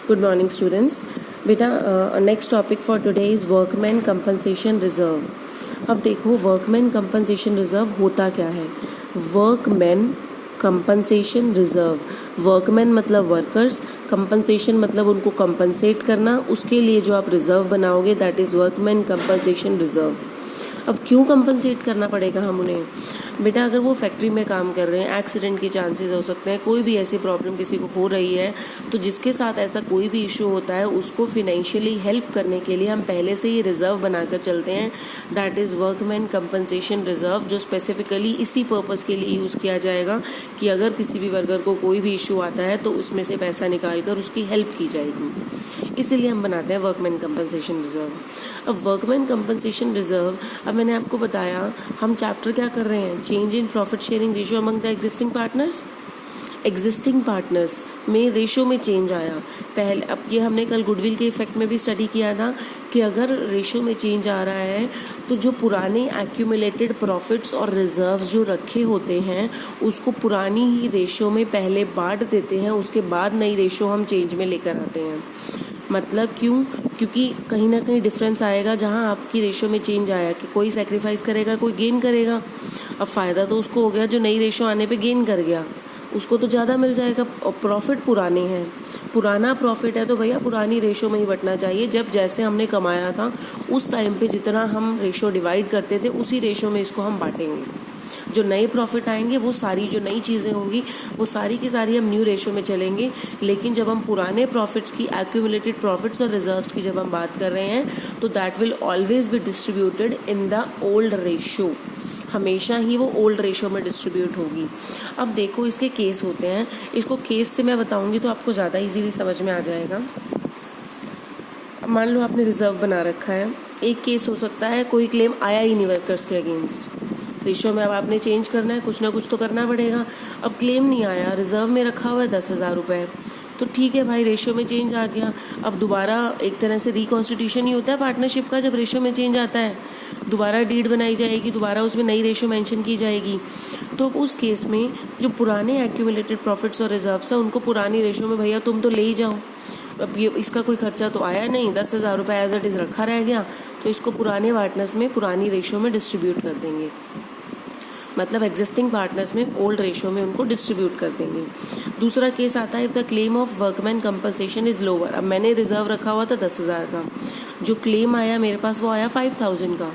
Good morning, students. बेटा next topic for today is workman compensation reserve. अब देखो workman compensation reserve होता क्या है। वर्कमैन कंपनसेशन रिजर्व, वर्कमैन मतलब वर्कर्स, कंपनसेशन मतलब उनको कंपनसेट करना, उसके लिए जो आप रिजर्व बनाओगे that is workman compensation reserve. अब क्यों कंपनसेट करना पड़ेगा हम उन्हें? बेटा अगर वो फैक्ट्री में काम कर रहे हैं, एक्सीडेंट के चांसेस हो सकते हैं, कोई भी ऐसी प्रॉब्लम किसी को हो रही है, तो जिसके साथ ऐसा कोई भी इशू होता है उसको फिनेंशियली हेल्प करने के लिए हम पहले से ही रिजर्व बनाकर चलते हैं, that is workman compensation reserve, जो स्पेसिफिकली इसी पर्पज़ के लिए यूज़ किया जाएगा कि अगर किसी भी वर्कर को कोई भी इशू आता है तो उसमें से पैसा निकाल कर उसकी हेल्प की जाएगी। इसीलिए हम बनाते हैं वर्कमैन कंपनसेशन रिजर्व। अब वर्कमैन कंपनसेशन रिजर्व, अब मैंने आपको बताया हम चैप्टर क्या कर रहे हैं, change in profit sharing ratio among the existing partners. Existing partners में रेशो में चेंज आया पहले। अब ये हमने कल गुडविल के इफेक्ट में भी स्टडी किया था कि अगर रेशो में चेंज आ रहा है तो जो पुराने एक्यूमुलेटेड प्रॉफिट्स और रिजर्व्स जो रखे होते हैं उसको पुरानी ही रेशो में पहले बांट देते हैं, उसके बाद नई रेशो हम चेंज में लेकर आते हैं। मतलब क्यों? क्योंकि कहीं ना कहीं डिफरेंस आएगा। जहां आपकी रेशो में चेंज आया कि कोई सेक्रीफाइस करेगा, कोई गेन करेगा। अब फ़ायदा तो उसको हो गया जो नई रेशो आने पे गेन कर गया, उसको तो ज़्यादा मिल जाएगा। और प्रॉफिट पुराने हैं, पुराना प्रॉफिट है तो भैया पुरानी रेशो में ही बंटना चाहिए। जब जैसे हमने कमाया था उस टाइम पे जितना हम रेशो डिवाइड करते थे उसी रेशो में इसको हम बांटेंगे। जो नए प्रॉफिट आएंगे वो सारी जो नई चीज़ें होंगी वो सारी की सारी हम न्यू रेशो में चलेंगे। लेकिन जब हम पुराने प्रॉफिट्स की, एक्यूमुलेटेड प्रॉफिट्स और रिजर्व्स की जब हम बात कर रहे हैं तो that will always be distributed in the old ratio, हमेशा ही वो ओल्ड रेशो में डिस्ट्रीब्यूट होगी। अब देखो इसके केस होते हैं, इसको केस से मैं बताऊंगी तो आपको ज़्यादा इजीली समझ में आ जाएगा। मान लो आपने रिजर्व बना रखा है, एक केस हो सकता है कोई क्लेम आया ही नहीं वर्कर्स के अगेंस्ट, रेशो में अब आपने चेंज करना है, कुछ ना कुछ तो करना पड़ेगा। अब क्लेम नहीं आया, रिजर्व में रखा हुआ है 10,000 रुपये, तो ठीक है भाई रेशो में चेंज आ गया। अब दोबारा एक तरह से रिकॉन्स्टिट्यूशन ही होता है पार्टनरशिप का। जब रेशो में चेंज आता है दोबारा डीड बनाई जाएगी, दोबारा उसमें नई रेशो मेंशन की जाएगी। तो उस केस में जो पुराने एक्यूमुलेटेड प्रॉफिट्स और रिजर्व्स है उनको पुरानी रेशो में भैया तुम तो ले ही जाओ। अब ये इसका कोई खर्चा तो आया नहीं, 10,000 रुपये एज इट इज़ रखा रह गया, तो इसको पुराने पार्टनर्स में पुरानी रेशो में डिस्ट्रीब्यूट कर देंगे। मतलब एग्जिस्टिंग पार्टनर्स में ओल्ड रेशो में उनको डिस्ट्रीब्यूट कर देंगे। दूसरा केस आता है if the claim of workman compensation is lower. अब मैंने रिजर्व रखा हुआ था 10,000 का, जो क्लेम आया मेरे पास वो आया 5,000 का।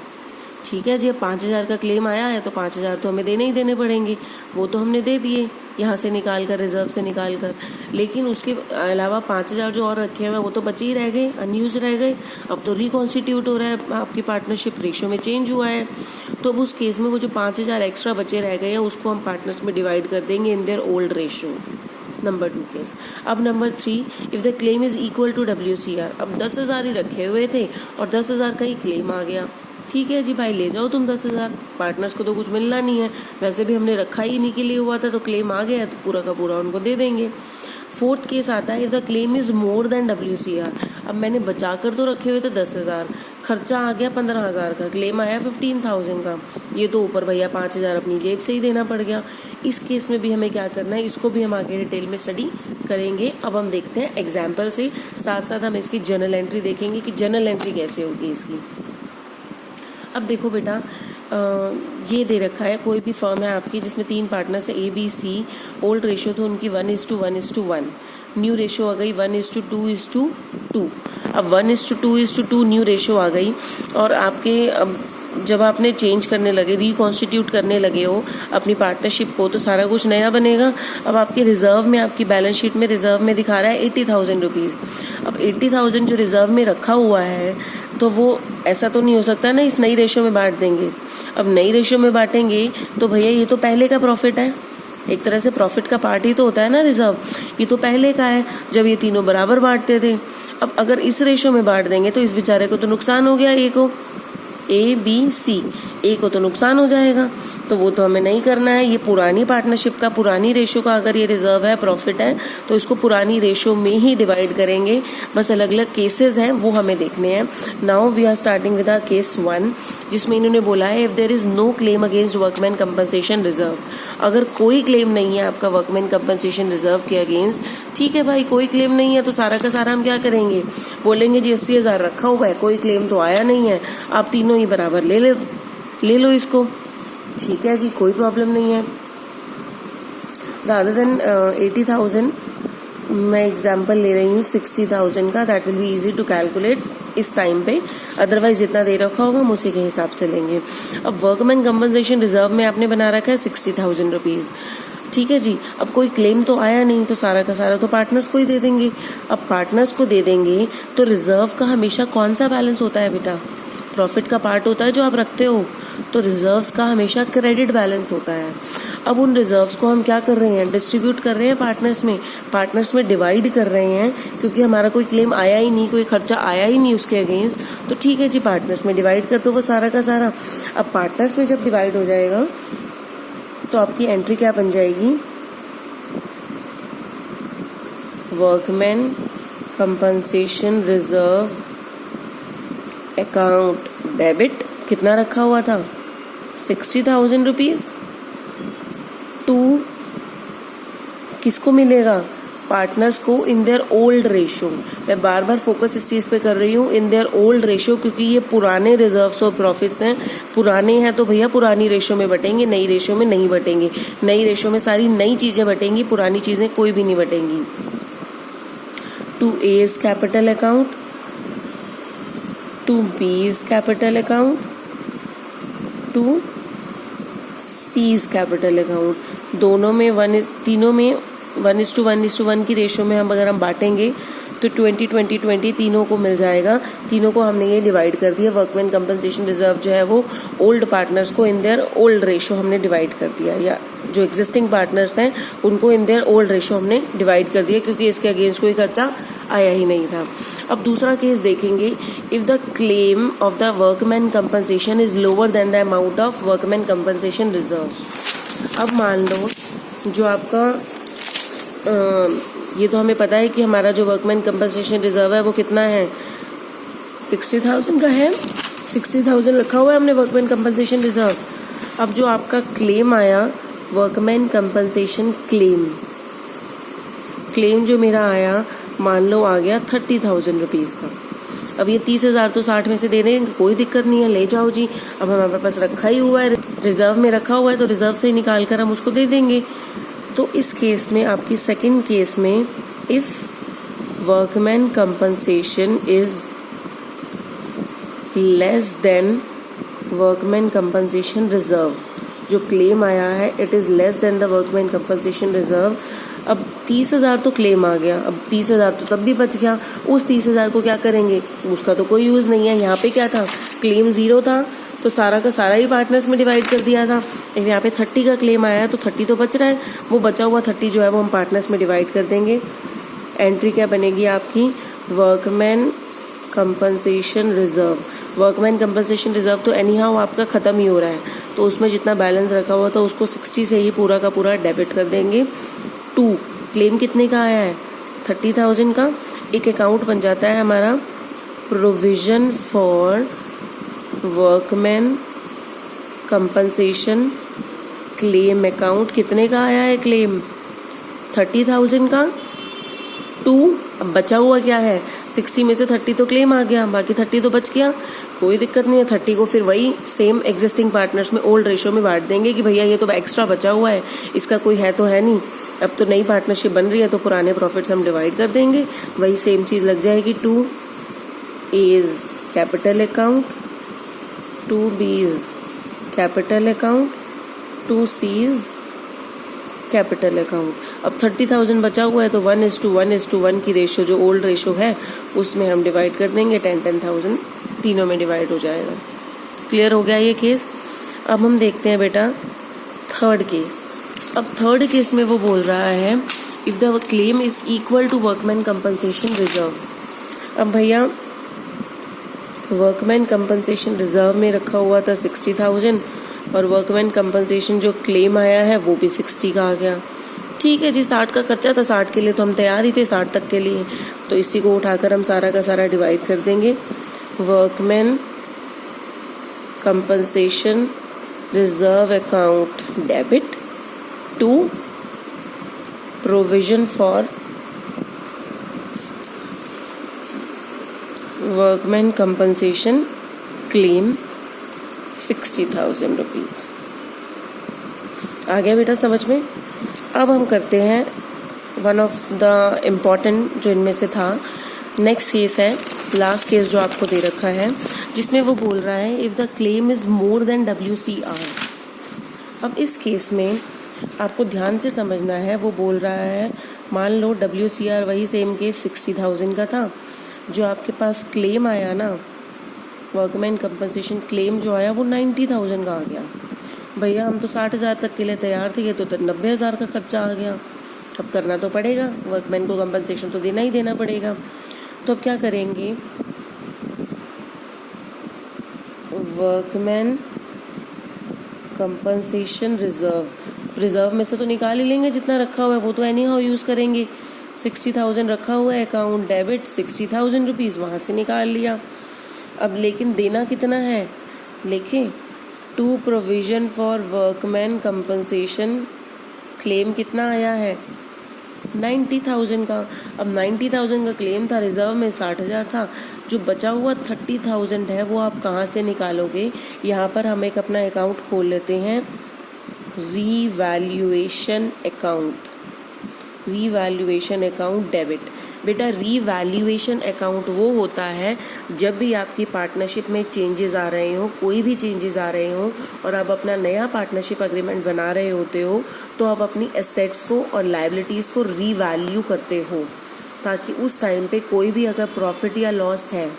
ठीक है जी, अब 5,000 का क्लेम आया है तो 5,000 तो हमें देने ही देने पड़ेंगे, वो तो हमने दे दिए यहाँ से निकाल कर, रिजर्व से निकाल कर। लेकिन उसके अलावा 5,000 जो और रखे हुए हैं वो तो बचे ही रह गए, अनयूज रह गए। अब तो रिकॉन्स्टिट्यूट हो रहा है आपकी पार्टनरशिप, रेशो में चेंज हुआ है, तो अब उस केस में वो जो 5,000 एक्स्ट्रा बचे रह गए हैं उसको हम पार्टनर्स में डिवाइड कर देंगे in their old ratio. Number 2 case. अब number 3, if the claim is equal to WCR। अब 10,000 ही रखे हुए थे और 10,000 का ही क्लेम आ गया, ठीक है जी भाई ले जाओ तुम 10,000, पार्टनर्स को तो कुछ मिलना नहीं है, वैसे भी हमने रखा ही नहीं के लिए हुआ था, तो क्लेम आ गया तो पूरा का पूरा उनको दे देंगे। 4th केस आता है if the claim is more than WCR। अब मैंने बचा कर तो रखे हुए थे 10,000, खर्चा आ गया 15,000 का, क्लेम आया 15,000 का, ये तो ऊपर भैया 5,000 अपनी जेब से ही देना पड़ गया। इस केस में भी हमें क्या करना है, इसको भी हम आगे डिटेल में स्टडी करेंगे। अब हम देखते हैं एग्जाम्पल से, साथ साथ हम इसकी जर्नल एंट्री देखेंगे कि जर्नल एंट्री कैसे होगी इसकी। अब देखो बेटा ये दे रखा है, कोई भी फर्म है आपकी जिसमें 3 पार्टनर्स है ABC, ओल्ड रेशो तो उनकी 1:1:1, न्यू रेशो आ गई 1:2:2। अब 1:2:2 न्यू रेशो आ गई और आपके जब आपने चेंज करने लगे, रिकॉन्स्टिट्यूट करने लगे हो अपनी पार्टनरशिप को, तो सारा कुछ नया बनेगा। अब आपके रिजर्व में, आपकी बैलेंस शीट में रिजर्व में दिखा रहा है 80,000 रुपीज़। अब 80,000 जो रिजर्व में रखा हुआ है तो वो ऐसा तो नहीं हो सकता ना इस नई रेशो में बांट देंगे। अब नई रेशो में बांटेंगे तो भैया ये तो पहले का प्रॉफिट है, एक तरह से प्रॉफिट का पार्ट ही तो होता है ना रिजर्व, ये तो पहले का है जब ये तीनों बराबर बांटते थे। अब अगर इस रेशो में बांट देंगे तो इस बेचारे को तो नुकसान हो गया, ए को ABC, ए को तो नुकसान हो जाएगा। तो वो तो हमें नहीं करना है। ये पुरानी पार्टनरशिप का, पुरानी रेशो का अगर ये रिजर्व है, प्रॉफिट है, तो इसको पुरानी रेशो में ही डिवाइड करेंगे। बस अलग अलग केसेस हैं वो हमें देखने हैं। Now we are starting with our case 1, जिसमें इन्होंने बोला है if there is no claim against workman compensation reserve. अगर कोई क्लेम नहीं है आपका वर्कमैन कंपनसेशन रिजर्व के अगेंस्ट, ठीक है भाई, कोई क्लेम नहीं है तो सारा का सारा हम क्या करेंगे, बोलेंगे जी 80,000 रखा हुआ है, कोई क्लेम तो आया नहीं है, आप तीनों ही बराबर ले लो इसको। ठीक है जी, कोई प्रॉब्लम नहीं है। रादर देन 80,000 मैं एग्जाम्पल ले रही हूँ 60,000 का, that will be easy to calculate इस टाइम पे। अदरवाइज जितना दे रखा होगा हम उसी के हिसाब से लेंगे। अब वर्कमैन कंपनसेशन रिजर्व में आपने बना रखा है 60,000 रुपीज, ठीक है जी। अब कोई क्लेम तो आया नहीं तो सारा का सारा तो पार्टनर्स को ही दे देंगे। अब पार्टनर्स को दे देंगे तो रिजर्व का हमेशा कौन सा बैलेंस होता है बेटा, प्रॉफिट का पार्ट होता है जो आप रखते हो, तो रिजर्व्स का हमेशा क्रेडिट बैलेंस होता है। अब उन रिजर्व्स को हम क्या कर रहे हैं, डिस्ट्रीब्यूट कर रहे हैं पार्टनर्स में डिवाइड कर रहे हैं, क्योंकि हमारा कोई क्लेम आया ही नहीं, कोई खर्चा आया ही नहीं उसके अगेंस्ट, तो ठीक है जी पार्टनर्स में डिवाइड कर दो वो सारा का सारा। अब पार्टनर्स में जब डिवाइड हो जाएगा तो आपकी एंट्री क्या बन जाएगी, workman compensation reserve account debit, कितना रखा हुआ था 60,000 रुपीज, टू किसको मिलेगा, पार्टनर्स को इन देयर ओल्ड रेशियो। मैं बार बार फोकस इस चीज पे कर रही हूँ, इन देयर ओल्ड रेशियो, क्योंकि ये पुराने रिजर्व्स और प्रॉफिट्स हैं, पुराने हैं तो भैया पुरानी रेशियो में बटेंगे, नई रेशियो में नहीं बटेंगे। नई रेशियो में सारी नई चीजें बटेंगी, पुरानी चीजें कोई भी नहीं बटेंगी। To A's capital account, to B's capital account, to C's capital account. दोनों में तीनों में 1:1 की रेशियो में अगर हम बांटेंगे तो 20-20-20 तीनों को मिल जाएगा। तीनों को हमने ये डिवाइड कर दिया। वर्कमैन कंपनसेशन रिजर्व जो है वो ओल्ड पार्टनर्स को इन देयर ओल्ड रेशियो हमने डिवाइड कर दिया, या जो एग्जिस्टिंग पार्टनर्स हैं उनको इन देयर ओल्ड रेशियो हमने डिवाइड कर दिया, क्योंकि इसके अगेंस्ट कोई खर्चा आया ही नहीं था। अब दूसरा केस देखेंगे, if the claim of the workman compensation is lower than the amount of workman compensation reserve. अब मान लो जो आपका ये तो हमें पता है कि हमारा जो वर्कमैन कंपनसेशन रिजर्व है वो कितना है, 60,000 का है, 60,000 रखा हुआ है हमने वर्कमैन कंपनसेशन रिजर्व। अब जो आपका क्लेम आया, वर्कमैन कंपनसेशन क्लेम जो मेरा आया, मान लो आ गया 30,000 रुपीज का। अब ये 30,000 तो 60 में से दे देंगे, कोई दिक्कत नहीं है, ले जाओ जी। अब हमारे पास रखा ही हुआ है, रिजर्व में रखा हुआ है, तो रिजर्व से निकाल कर हम उसको दे देंगे। तो इस केस में, आपकी सेकंड केस में, if workman compensation is less than workman compensation reserve, जो क्लेम आया है it is less than the workman compensation reserve. अब 30,000 तो क्लेम आ गया, अब 30,000 तो तब भी बच गया। उस 30,000 को क्या करेंगे, उसका तो कोई यूज नहीं है। यहाँ पे क्या था, क्लेम 0 था तो सारा का सारा ही पार्टनर्स में डिवाइड कर दिया था। लेकिन यहाँ पे 30 का क्लेम आया है तो 30 तो बच रहा है, वो बचा हुआ 30 जो है वो हम पार्टनर्स में डिवाइड कर देंगे। एंट्री क्या बनेगी आपकी, workman compensation reserve. Workman compensation reserve तो एनी हाउ आपका खत्म ही हो रहा है, तो उसमें जितना बैलेंस रखा हुआ था उसको 60 से ही पूरा का पूरा डेबिट कर देंगे। 2 क्लेम कितने का आया है, 30,000 का। एक अकाउंट बन जाता है हमारा, provision for workman compensation claim account. कितने का आया है क्लेम, 30,000 का। 2 अब बचा हुआ क्या है, 60 में से 30 तो क्लेम आ गया, बाकी 30 तो बच गया, कोई दिक्कत नहीं है। 30 को फिर वही सेम एग्जिस्टिंग पार्टनर्स में ओल्ड रेशियो में बांट देंगे कि भैया ये तो एक्स्ट्रा बचा हुआ है, इसका कोई है तो है नहीं, अब तो नई पार्टनरशिप बन रही है तो पुराने प्रॉफिट्स हम डिवाइड कर देंगे, वही सेम चीज लग जाएगी। 2 एज कैपिटल अकाउंट, 2 बीज capital account, 2 seize capital account. अब 30,000 बचा हुआ है तो 1:1 की रेशियो, जो ओल्ड रेशियो है उसमें हम डिवाइड कर देंगे। 10,000 तीनों में डिवाइड हो जाएगा। क्लियर हो गया ये केस। अब हम देखते हैं बेटा थर्ड केस। अब थर्ड केस में वो बोल रहा है if the claim is equal to workman compensation reserve. अब भैया वर्कमैन कंपनसेशन रिजर्व में रखा हुआ था 60,000, और वर्कमैन कंपनसेशन जो क्लेम आया है वो भी 60 का आ गया। ठीक है जी, 60 का खर्चा था, 60 के लिए तो हम तैयार ही थे, 60 तक के लिए, तो इसी को उठाकर हम सारा का सारा डिवाइड कर देंगे। Workman compensation reserve account debit to provision for workman compensation claim 60,000 rupees. आ गया बेटा समझ में? अब हम करते हैं वन ऑफ द इम्पॉर्टेंट जो इनमें से था। नेक्स्ट केस है, लास्ट केस जो आपको दे रखा है, जिसमें वो बोल रहा है if the claim is more than WCR। अब इस केस में आपको ध्यान से समझना है, वो बोल रहा है मान लो WCR वही सेम केस 60,000 का था, जो आपके पास क्लेम आया ना, वर्कमैन कंपनसेशन क्लेम जो आया वो 90,000 का आ गया। भैया हम तो 60,000 तक के लिए तैयार थे, ये तो 90,000 का खर्चा आ गया। अब करना तो पड़ेगा, वर्कमैन को कंपनसेशन तो देना ही देना पड़ेगा। तो अब क्या करेंगे, वर्कमैन कंपनसेशन रिजर्व में से तो निकाल ही लेंगे जितना रखा हुआ है, वो तो एनी हाउ यूज़ करेंगे। 60,000 रखा हुआ है, अकाउंट डेबिट 60,000 रुपीज़ वहाँ से निकाल लिया। अब लेकिन देना कितना है, लिखें to provision for workman compensation claim कितना आया है 90,000 का। अब 90,000 का क्लेम था, रिजर्व में 60,000 था, जो बचा हुआ 30,000 है वो आप कहाँ से निकालोगे। यहाँ पर हम एक अपना अकाउंट खोल लेते हैं, रीवैल्यूएशन अकाउंट डेबिट। बेटा रीवैल्यूएशन अकाउंट वो होता है जब भी आपकी पार्टनरशिप में चेंजेस आ रहे हो, कोई भी चेंजेस आ रहे हो और आप अपना नया पार्टनरशिप एग्रीमेंट बना रहे होते हो, तो आप अपनी एसेट्स को और लायबिलिटीज़ को रीवैल्यू करते हो, ताकि उस टाइम पे कोई भी अगर प्रॉफिट या लॉस है,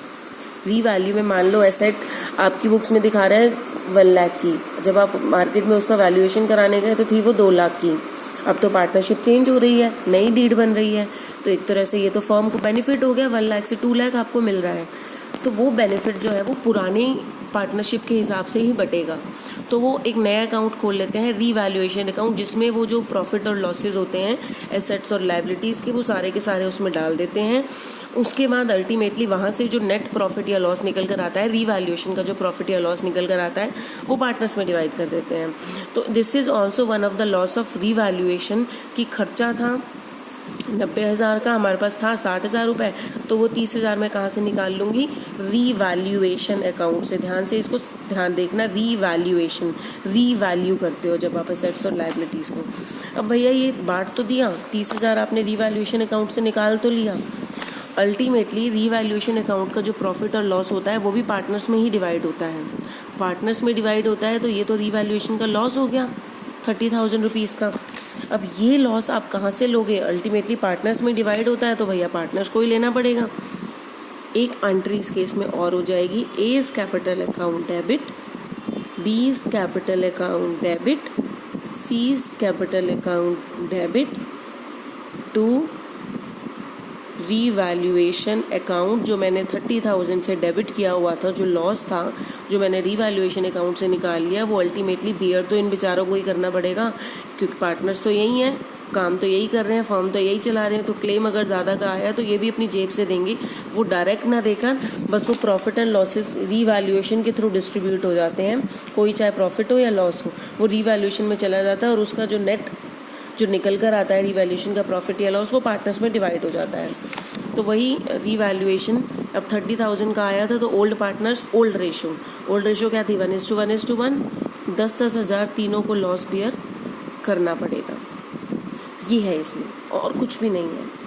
रीवैल्यू में मान लो एसेट आपकी बुक्स में दिखा रहा है 1 लाख की, जब आप मार्केट में उसका वैल्यूएशन कराने गए तो थी वो 2 लाख की। अब तो पार्टनरशिप चेंज हो रही है, नई डीड बन रही है, तो एक तरह से ये तो फर्म को बेनिफिट हो गया, 1 लाख से 2 लाख आपको मिल रहा है। तो वो बेनिफिट जो है वो पुरानी पार्टनरशिप के हिसाब से ही बटेगा। तो वो एक नया अकाउंट खोल लेते हैं, रीवैल्यूएशन अकाउंट, जिसमें वो जो प्रॉफिट और लॉसेज होते हैं एसेट्स और लायबिलिटीज़ के, वो सारे के सारे उसमें डाल देते हैं। उसके बाद अल्टीमेटली वहाँ से जो नेट प्रॉफिट या लॉस निकल कर आता है, रीवैल्यूएशन का जो प्रॉफिट या लॉस निकल कर आता है, वो पार्टनर्स में डिवाइड कर देते हैं। तो this is also one of the loss of revaluation की खर्चा था 90,000 का, हमारे पास था 60,000 रुपये, तो वो 30,000 में कहाँ से निकाल लूँगी, रीवैल्यूएशन अकाउंट से। ध्यान से इसको ध्यान देखना, रीवैल्यू करते हो जब आप एसेट्स और लायबिलिटीज़ को। अब भैया ये बांट तो दिया, 30,000 आपने रीवैल्यूएशन अकाउंट से निकाल तो लिया, अल्टीमेटली रीवैल्यूएशन अकाउंट का जो प्रॉफिट और लॉस होता है वो भी पार्टनर्स में ही डिवाइड होता है। पार्टनर्स में डिवाइड होता है तो ये तो रीवैल्यूएशन का लॉस हो गया 30,000 रुपीज़ का। अब ये लॉस आप कहाँ से लोगे, अल्टीमेटली पार्टनर्स में डिवाइड होता है तो भैया पार्टनर्स को ही लेना पड़ेगा। एक एंट्री इस केस में और हो जाएगी, A is capital account debit, B is capital account debit, C is capital account debit to revaluation account. जो मैंने 30,000 से डेबिट किया हुआ था, जो लॉस था, जो मैंने रीवैल्यूएशन अकाउंट से निकाल लिया, वो अल्टीमेटली बियर तो इन बेचारों को ही करना पड़ेगा, क्योंकि पार्टनर्स तो यही हैं, काम तो यही कर रहे हैं, फर्म तो यही चला रहे हैं। तो क्लेम अगर ज़्यादा का आया तो ये भी अपनी जेब से देंगे, वो डायरेक्ट ना देकर बस वो प्रॉफिट एंड लॉसेस रीवैल्यूएशन के थ्रू डिस्ट्रीब्यूट हो जाते हैं। कोई चाहे प्रॉफिट हो या लॉस हो, वो रीवैल्यूएशन में चला जाता है और उसका जो नेट जो निकल कर आता है रीवैल्यूएशन का प्रॉफिट या लॉस, वो पार्टनर्स में डिवाइड हो जाता है। तो वही रीवैल्यूएशन अब 30,000 का आया था, तो ओल्ड पार्टनर्स ओल्ड रेशो क्या थी, 1:1:1, 10,000 तीनों को लॉस बियर करना पड़ेगा। ये है इसमें, और कुछ भी नहीं है।